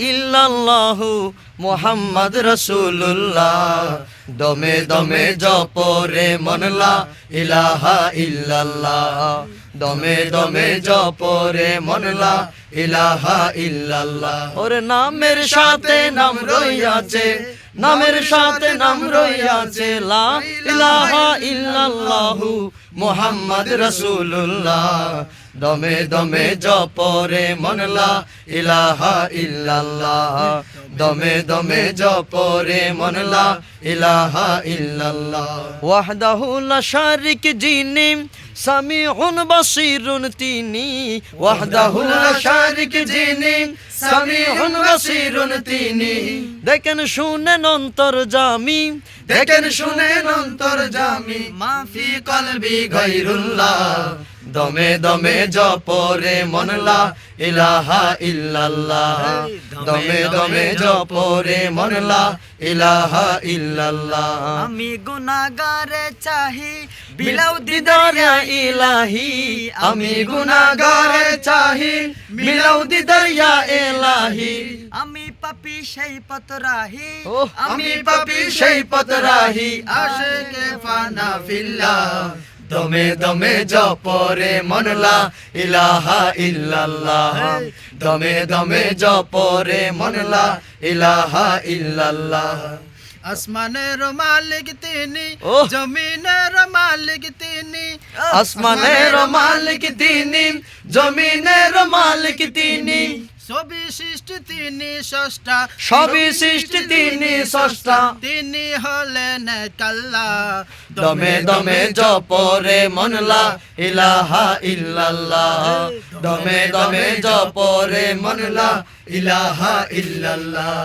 ইল্লাল্লাহু মুহাম্মদ রাসূলুল্লাহ দমে দমে জপরে মন লা ইলাহা ইল্লাল্লাহ দমে দমে জপরে মন লা ইলাহা ইল্লাল্লাহ ওরে নামের সাথে নাম রইয়াছে নামের সাথে নাম রইয়াছে লা ইলাহা ইল্লাল্লাহু মুহাম্মদ রাসূলুল্লাহ দমে দমে জপরে মন লা ইলাহা ইল্লাল্লাহ দমে দমে জপরে মন লা ইলাহা ইল্লাল্লাহ ওয়াহদাহু লা শারিক যিনি সামিউন বাসিরুন তিনি ওয়াহদাহু লা শারিক যিনি সামিউন বাসিরুন তিনি দেখেন শুনেন অন্তর্যামী দেখেন শুনেন অন্তর্যামী মাফি কলবি গায়রুল্লাহ দমে দমে জপরে মন লা ইলাহা ইল্লাল্লাহ দমে দমে জপরে মন লা ইলাহা ইল্লাল্লাহ আমি গুনাহগারে চাহি বিলাউ দিদার ইয়া ইলাহি আমি গুনাহগারে চাহি বিলাউ দিদার ইয়া ইলাহি আমি পাপী সেই পতরাহি আমি পাপী সেই পতরাহি আশিকে ফানা ফিল্লাহ দমে দমে জপরে মন লা ইলাহা ইল্লাল্লাহ দমে দমে জপরে মন লা ইলাহা ইল্লাল্লাহ আসমানের মালিক তিনি জমিনের মালিক তিনি আসমানের মালিক তিনি জমিনের মালিক তিনি সবই সৃষ্টি তিনি স্রষ্টা সবই সৃষ্টি তিনি স্রষ্টা তিনি হলেন আল্লাহ দমে দমে জপরে মন লা ইলাহা ইল্লাল্লাহ দমে দমে জপরে মন লা ইলাহা ইল্লাল্লাহ